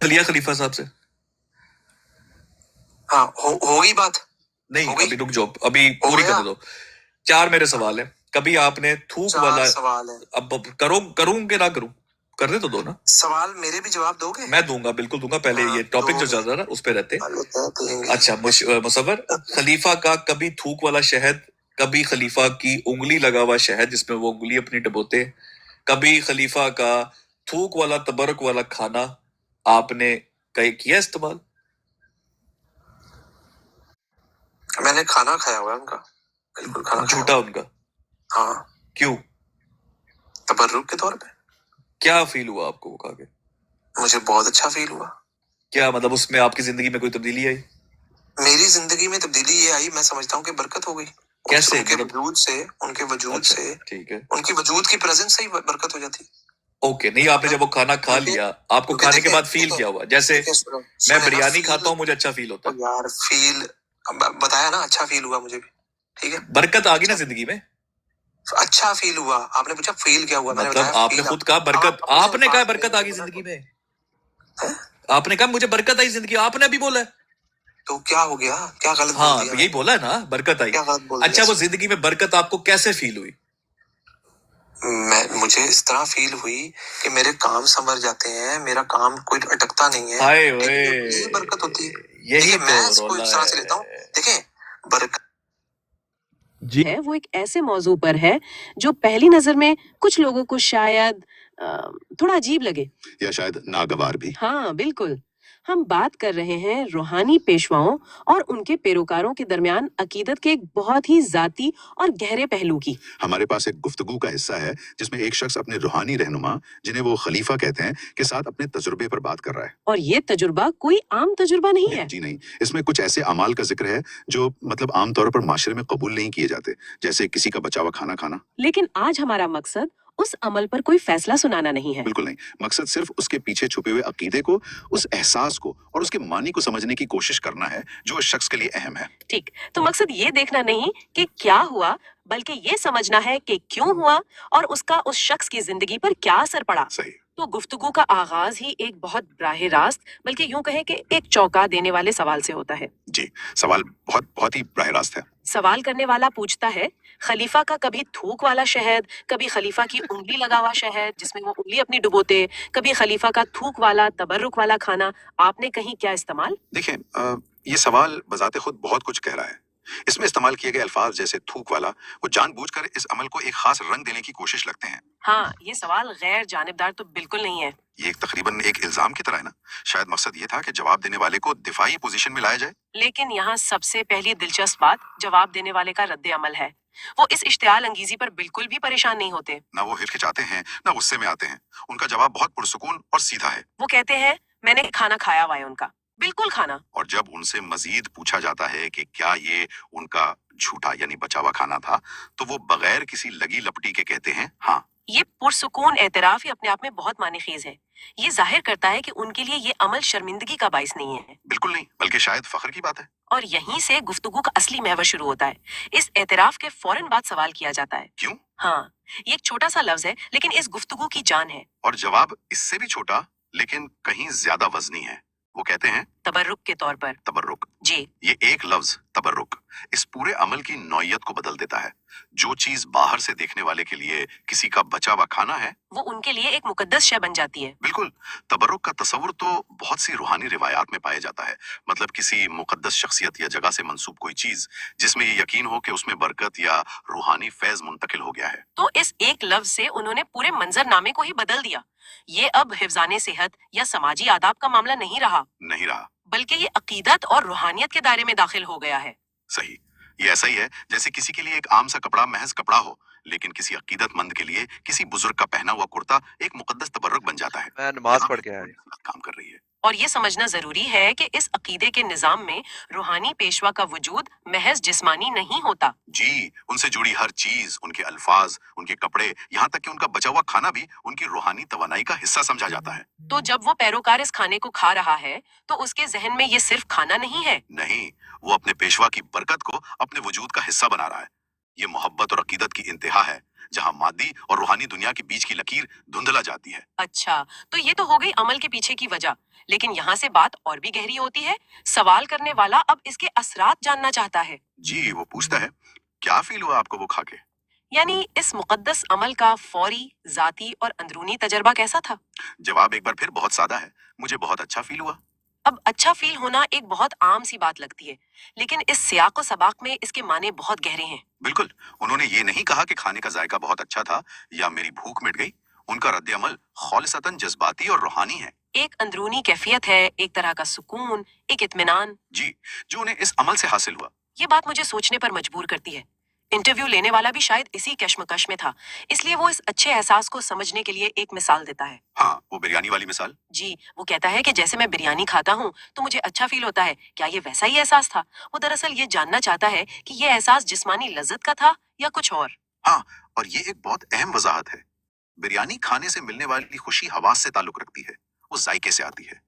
लिया खलीफा साहब से? हाँ, होगी बात नहीं, अभी रुक जाओ, अभी पूरी करने दो। 4 मेरे सवाल है। कभी आपने थूक वाला सवाल है, अब करूं कि ना करूं? करने तो दो ना। सवाल मेरे भी जवाब दोगे? मैं दूंगा, बिल्कुल दूंगा। पहले ये टॉपिक जो चल रहा है ना उस पे रहते। अच्छा, मुसव्वर, खलीफा का कभी थूक वाला शहद, कभी खलीफा की उंगली लगा हुआ शहद जिसमें वो उंगली अपनी डबोते, कभी खलीफा का थूक वाला तबरक वाला खाना आपने किया इस्तेमाल? मैंने खाना खाया हुआ है उनका, बिल्कुल खाना झूठा उनका? हाँ। क्यों? तबर्रुक के तौर पे। क्या फील हुआ आपको वो खा के? मुझे बहुत अच्छा फील हुआ। क्या मतलब उसमें आपकी जिंदगी में कोई तब्दीली आई? मेरी जिंदगी में तब्दीली ये आई, मैं समझता हूँ कि बरकत हो गई। कैसे? उनके वजूद से, अच्छा, ठीक है। उनकी वजूद की प्रेजेंस से ही बरकत हो जाती है। ओके, नहीं आपने जब वो खाना खा लिया, आपको खाने के बाद फील क्या हुआ? जैसे मैं बिरयानी खाता हूँ, मुझे अच्छा फील होता है यार। फील बताया ना, अच्छा फील हुआ मुझे भी। ठीक है, बरकत आ गई ना जिंदगी में। अच्छा फील हुआ। आपने पूछा फील क्या हुआ, मैंने मतलब आपने खुद कहा बरकत, आपने कहा बरकत आ गई जिंदगी में। आपने कहा मुझे बरकत आई जिंदगी, आपने अभी बोला है। तो क्या हो गया, क्या गलत हाँ, बोल दिया? यही बोला है ना, बरकत आई। अच्छा, वो जिंदगी में बरकत आपको कैसे फील हुई? मुझे इस तरह फील हुई कि मेरे काम संवर जाते हैं, मेरा काम कोई अटकता नहीं है। हाय यही बरकत होती है। यही मैं तो इसको रोला इस तरह से लेता हूँ। देखें, बरकत जी है वो एक ऐसे मौजू पर है जो पहली नजर में कुछ लोगों को शायद थोड़ा अजीब लगे या शायद नागवार भी। हाँ बिल्कुल। हम बात कर रहे हैं रूहानी पेशवाओं और उनके पैरोकारों के दरमियान अकीदत के एक बहुत ही जाती और गहरे पहलू की। हमारे पास एक गुफ्तगू का हिस्सा है जिसमें एक शख्स अपने रूहानी रहनुमा, जिन्हें वो खलीफा कहते हैं, के साथ अपने तजुर्बे पर बात कर रहा है। और ये तजुर्बा कोई आम तजुर्बा नहीं है। जी नहीं, इसमें कुछ ऐसे अमाल का जिक्र है जो मतलब आमतौर पर माशरे में कबूल नहीं किए जाते, जैसे किसी का बचा हुआ खाना खाना। लेकिन आज हमारा मकसद उस अमल पर कोई फैसला सुनाना नहीं है। बिल्कुल नहीं, मकसद सिर्फ उसके पीछे छुपे हुए अकीदे को, उस एहसास को और उसके मानी को समझने की कोशिश करना है जो उस शख्स के लिए अहम है। ठीक, तो मकसद ये देखना नहीं कि क्या हुआ, बल्कि ये समझना है कि क्यों हुआ और उसका उस शख्स की जिंदगी पर क्या असर पड़ा। सही। तो गुफ्तगू का आगाज ही एक बहुत ब्राहे रास्त, बल्कि यूं कहें कि एक चौंका देने वाले सवाल से होता है। जी, सवाल बहुत बहुत ही बराह रास्त है। सवाल करने वाला पूछता है, खलीफा का कभी थूक वाला शहद, कभी खलीफा की उंगली लगा हुआ शहद जिसमें वो उंगली अपनी डुबोते, कभी खलीफा का थूक वाला तबर्रुक वाला खाना आपने कहीं क्या इस्तेमाल? देखिए, ये सवाल बजाते खुद बहुत कुछ कह रहा है। इसमें इस्तेमाल किए गए अल्फाज जैसे थूक वाला, वो जानबूझकर इस अमल को एक खास रंग देने की कोशिश लगते हैं। हाँ, ये सवाल गैर जानिबदार तो बिल्कुल नहीं है। ये तकरीबन एक इल्जाम की तरह है ना। शायद मकसद ये था कि जवाब देने वाले को दिफाई पोजीशन में लाया जाए। लेकिन यहाँ सबसे पहली दिलचस्प बात जवाब देने वाले का रद्द अमल है। वो इस इश्तियाल अंगीजी पर बिल्कुल भी परेशान नहीं होते। ना वो हिचकिचाते हैं, ना गुस्से में आते हैं। उनका जवाब बहुत पुरसुकून और सीधा है। वो कहते हैं, मैंने खाना खाया हुआ है उनका, बिल्कुल खाना। और जब उनसे मजीद पूछा जाता है कि क्या ये उनका झूठा यानी बचा हुआ खाना था, तो वो बगैर किसी लगी लपटी के कहते हैं हाँ। ये पुरसुकून एतराफ ही अपने आप में बहुत मानेखेज है। ये जाहिर करता है कि उनके लिए ये अमल शर्मिंदगी का बाइस नहीं है। बिल्कुल नहीं, बल्कि शायद फख्र की बात है। और यहीं से गुफ्तगू का असली महवर शुरू होता है। इस एतराफ के फौरन बाद सवाल किया जाता है, क्यों? हाँ, ये एक छोटा सा लफ्ज है लेकिन इस गुफ्तगू की जान है। और जवाब इससे भी छोटा लेकिन कहीं ज्यादा वजनी है। वो कहते हैं तबर्रुक के तौर पर। तबर्रुक। जी। ये एक लफ्ज तबर्रुक इस पूरे अमल की नौयत को बदल देता है। जो चीज बाहर से देखने वाले के लिए किसी का बचा हुआ खाना है, वो उनके लिए एक मुकद्दस शय बन जाती है। बिल्कुल। तबर्रुक का तस्वुर तो बहुत सी रूहानी रिवायात में पाया जाता है। मतलब किसी मुकद्दस शख्सियत या जगह से मंसूब कोई चीज जिसमें ये यकीन हो कि उसमें बरकत या रूहानी फैज मुंतकिल हो गया है। तो इस एक लफ्ज से उन्होंने पूरे मंजरनामे को ही बदल दिया। ये अब हिफ्जाने सेहत या समाजी आदाब का मामला नहीं रहा, बल्कि ये अकीदत और रूहानियत के दायरे में दाखिल हो गया है। सही। ये ऐसा ही है जैसे किसी के लिए एक आम सा कपड़ा महज कपड़ा हो, लेकिन किसी अकीदतमंद के लिए किसी बुजुर्ग का पहना हुआ कुर्ता एक मुकद्दस तबर्रुक बन जाता है। मैं नमाज पढ़ के आया। काम कर रही है। और ये समझना जरूरी है कि इस अकीदे के निजाम में रूहानी पेशवा का वजूद महज जिस्मानी नहीं होता। जी, उनसे जुड़ी हर चीज, उनके अल्फाज, उनके कपड़े, यहाँ तक कि उनका बचा हुआ खाना भी उनकी रूहानी तवानाई का हिस्सा समझा जाता है। तो जब वो पैरोकार इस खाने को खा रहा है तो उसके जहन में ये सिर्फ खाना नहीं है। नहीं, वो अपने पेशवा की बरकत को अपने वजूद का हिस्सा बना रहा है। ये मोहब्बत और अकीदत की इंतहा है, जहां मादी और रूहानी दुनिया के बीच की लकीर धुंधला जाती है। अच्छा, तो ये तो हो गई अमल के पीछे की वजह, लेकिन यहाँ से बात और भी गहरी होती है। सवाल करने वाला अब इसके असरात जानना चाहता है। जी, वो पूछता है, क्या फील हुआ आपको वो खा के? यानी इस मुकद्दस अमल का फौरी, जाती और अंदरूनी तजर्बा कैसा था? जवाब एक बार फिर बहुत सादा है, मुझे बहुत अच्छा फील हुआ। अब अच्छा फील होना एक बहुत आम सी बात लगती है, लेकिन इस सियाक सबाक में इसके माने बहुत गहरे हैं। बिल्कुल, उन्होंने ये नहीं कहा कि खाने का जायका बहुत अच्छा था या मेरी भूख मिट गई। उनका रद्द अमल खालिसतन जज्बाती और रूहानी है। एक अंदरूनी कैफियत है, एक तरह का सुकून, एक इत्मीनान। जी, जो उन्हें इस अमल से हासिल हुआ। ये बात मुझे सोचने पर मजबूर करती है। इंटरव्यू लेने वाला भी शायद इसी कश्मकश में था, इसलिए वो इस अच्छे एहसास को समझने के लिए एक मिसाल देता है। हाँ, वो बिरयानी वाली मिसाल। जी, वो कहता है कि जैसे मैं बिरयानी खाता हूँ तो मुझे अच्छा फील होता है। क्या ये वैसा ही एहसास था? वो दरअसल ये जानना चाहता है कि ये एहसास जिस्मानी लज्जत का था या कुछ और। हाँ, और ये एक बहुत अहम वजाहत है। बिरयानी खाने से मिलने वाली खुशी हवास से ताल्लुक रखती है, वो जायके से आती है।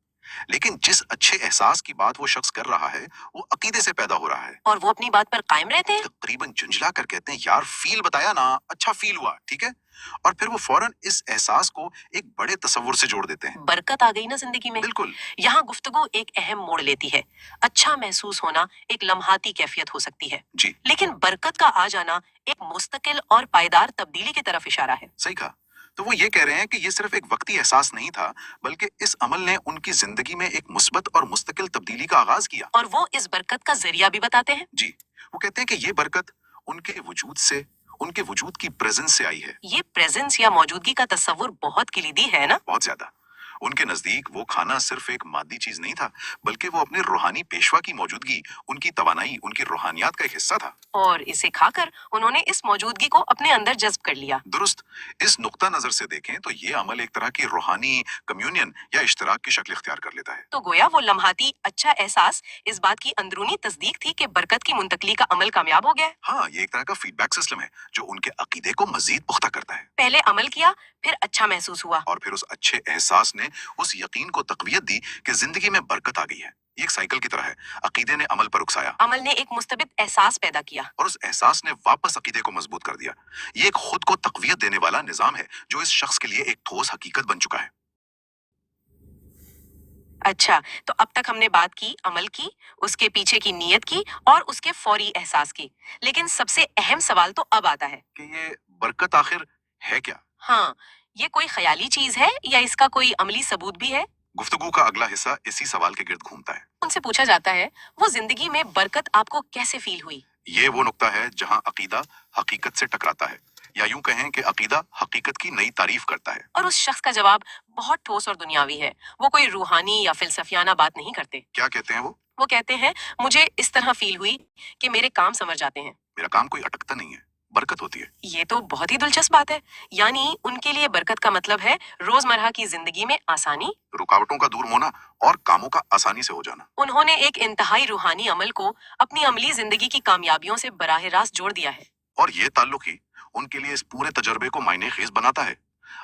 लेकिन जिस अच्छे एहसास की बात वो शख्स कर रहा है, वो अकीदे से पैदा हो रहा है। और वो अपनी बात पर कायम रहते हैं। तकरीबन झुंझला कर कहते हैं, यार फील बताया ना, अच्छा फील हुआ, ठीक है। और फिर वो फौरन इस एहसास को एक बड़े तसव्वुर से जोड़ देते हैं। बरकत आ गई ना जिंदगी में। बिल्कुल। यहाँ गुफ्तगू एक अहम मोड़ लेती है। अच्छा महसूस होना एक लम्हाती कैफियत हो सकती है, जी, लेकिन बरकत का आ जाना एक मुस्तकिल और पायदार तब्दीली की तरफ इशारा है। सही कहा। तो वो ये कह रहे हैं कि ये सिर्फ एक वक्ती एहसास नहीं था, बल्कि इस अमल ने उनकी जिंदगी में एक मुस्बत और मुस्तकिल तब्दीली का आगाज किया। और वो इस बरकत का जरिया भी बताते हैं। जी, वो कहते हैं कि ये बरकत उनके वजूद से, उनके वजूद की प्रेजेंस से आई है। ये प्रेजेंस या मौजूदगी का तस्वुर बहुत किलीदी है ना। बहुत ज्यादा। उनके नजदीक वो खाना सिर्फ एक मादी चीज नहीं था, बल्कि वो अपने रूहानी पेशवा की मौजूदगी, उनकी तवानाई, उनकी रूहानियात का एक हिस्सा था। और इसे खाकर उन्होंने इस मौजूदगी को अपने अंदर जज्ब कर लिया। दुरुस्त। इस नुक्ता नजर से देखें तो ये अमल एक तरह की रूहानी कम्युनियन या इश्तराक की शक्ल इख्तियार कर लेता है। तो गोया वो लम्हाती अच्छा एहसास इस बात की अंदरूनी तस्दीक थी कि बरकत की मुंतकली का अमल कामयाब हो गया है। हाँ, ये एक तरह का फीडबैक सिस्टम है जो उनके अकीदे को मजीद पुख्ता करता है। पहले अमल किया, फिर अच्छा महसूस हुआ। और फिर उस अच्छे एहसास ने उस यकीन को तकवीयत दी कि जिंदगी में बरकत आ गई है। ये एक साइकिल की तरह है। अकीदे ने अमल पर उकसाया, अमल ने एक मुस्तबित एहसास पैदा किया, और उस एहसास ने वापस अकीदे को मजबूत कर दिया। ये एक खुद को तकवीयत देने वाला निजाम है जो इस शख्स के लिए एक ठोस हकीकत बन चुका है। अच्छा, तो अब तक हमने बात की अमल की, उसके पीछे की नीयत की और उसके फौरी एहसास की। लेकिन सबसे अहम सवाल तो अब आता है कि ये बरकत आखिर है क्या? हाँ, ये कोई ख्याली चीज है या इसका कोई अमली सबूत भी है? गुफ्तगू का अगला हिस्सा इसी सवाल के गिर्द घूमता है। उनसे पूछा जाता है, वो जिंदगी में बरकत आपको कैसे फील हुई? ये वो नुक्ता है जहां अकीदा हकीकत से टकराता है, या यूं कहें कि अकीदा हकीकत की नई तारीफ करता है। और उस शख्स का जवाब बहुत ठोस और दुनियावी है। वो कोई रूहानी या फिलसफियाना बात नहीं करते। क्या कहते हैं वो? वो कहते हैं, मुझे इस तरह फील हुई कि मेरे काम समझ जाते हैं। मेरा काम कोई अटकता नहीं है, बरकत होती है। ये तो बहुत ही दिलचस्प बात है। यानी उनके लिए बरकत का मतलब है रोजमर्रा की जिंदगी में आसानी, रुकावटों का दूर होना और कामों का आसानी से हो जाना। उन्होंने एक इंतहाई रूहानी अमल को अपनी अमली जिंदगी की कामयाबियों से बराह रास्त जोड़ दिया है। और ये ताल्लुक ही उनके लिए इस पूरे तजर्बे को मायने खेज बनाता है।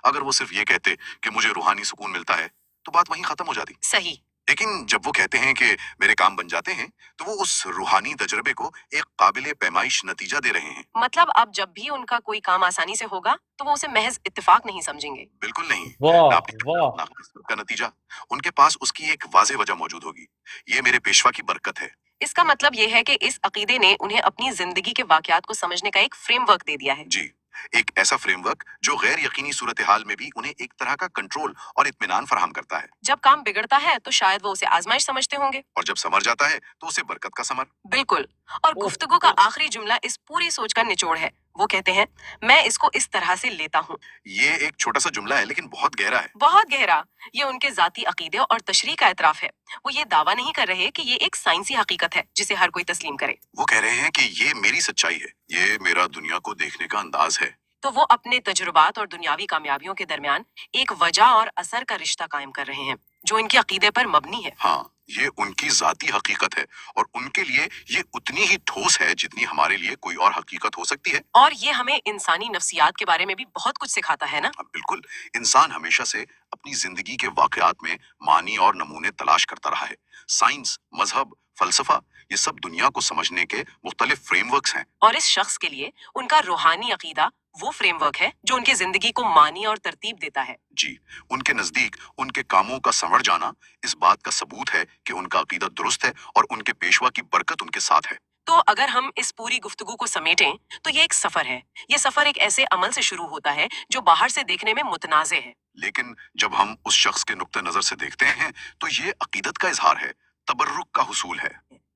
अगर वो सिर्फ ये कहते कि मुझे रूहानी सुकून मिलता है, तो बात वहीं खत्म हो जाती। सही। लेकिन जब वो कहते हैं कि मेरे काम बन जाते हैं, तो वो उस रूहानी तजर्बे को एक काबिले पैमाइश नतीजा दे रहे हैं। मतलब अब जब भी उनका कोई काम आसानी से होगा तो वो उसे महज इत्तेफाक नहीं समझेंगे। बिल्कुल नहीं। वाह ना अपनी वाह। ना किस्मत का नतीजा। उनके पास उसकी एक वाज़ेह वजह मौजूद होगी। ये मेरे पेशवा की बरकत है। इसका मतलब ये है कि इस अकीदे ने उन्हें अपनी जिंदगी के वाकयात को समझने का एक फ्रेमवर्क दे दिया है। जी, एक ऐसा फ्रेमवर्क जो गैर यकीनी सूरत हाल में भी उन्हें एक तरह का कंट्रोल और इत्मीनान फराहम करता है। जब काम बिगड़ता है तो शायद वो उसे आजमाइश समझते होंगे। और जब समर जाता है तो उसे बरकत का समर। बिल्कुल। और गुफ्तगू का आखिरी जुमला इस पूरी सोच का निचोड़ है। वो कहते हैं, मैं इसको इस तरह से लेता हूँ। ये एक छोटा सा जुमला है, लेकिन बहुत गहरा है। बहुत गहरा। ये उनके जाती अकीदे और तशरीह का एतराफ है। वो ये दावा नहीं कर रहे कि ये एक साइंसी हकीकत है जिसे हर कोई तस्लीम करे। वो कह रहे हैं कि ये मेरी सच्चाई है, ये मेरा दुनिया को देखने का अंदाज है। तो वो अपने तजुर्बात और दुनियावी कामयाबियों के दरमियान एक वजह और असर का रिश्ता कायम कर रहे हैं जो इनके अकीदे पर मबनी है। हाँ, ये उनकी जाती हकीकत है, और उनके लिए ये उतनी ही ठोस है जितनी हमारे लिए कोई और हकीकत हो सकती है। और ये हमें इंसानी नफ्सियात के बारे में भी बहुत कुछ सिखाता है ना। अब बिल्कुल, इंसान हमेशा से अपनी जिंदगी के वाकयात में मानी और नमूने तलाश करता रहा है। साइंस, मजहब, फलसफा, ये सब दुनिया को समझने के मुख्तलिफ फ्रेमवर्क्स हैं। और इस शख्स के लिए उनका रूहानी अकीदा वो फ्रेमवर्क है जो उनकी जिंदगी को मानी और तरतीब देता है। जी, उनके नजदीक उनके कामों का संवर जाना इस बात का सबूत है कि उनका अकीदा दुरुस्त है और उनके पेशवा की बरकत उनके साथ है। तो अगर हम इस पूरी गुफ्तगू को समेटें तो ये एक सफर है। ये सफर एक ऐसे अमल से शुरू होता है जो बाहर से देखने में मुतनाज़े है, लेकिन जब हम उस शख्स के नुक्ते नजर से देखते हैं तो ये अकीदत का इजहार है, तबर्रुक का हुसूल है।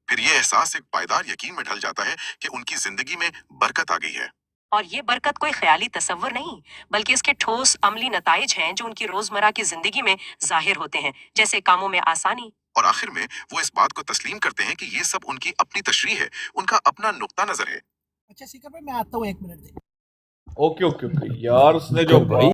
फिर ये एहसास एक पायदार यकीन में ढल जाता है कि उनकी जिंदगी में बरकत आ गई है। और ये बरकत कोई ख्याली तसव्वुर नहीं बल्कि इसके ठोस अमली नताइज हैं जो उनकी रोजमर्रा की जिंदगी में जाहिर होते हैं, जैसे कामों में आसानी। और आखिर में वो इस बात को तस्लीम करते हैं कि ये सब उनकी अपनी तशरीह है, उनका अपना नुक्ता नजर है। अच्छा सीकर भाई मैं आता हूँ 1 मिनट। ओके ओके ओके यार, उसने जो भाई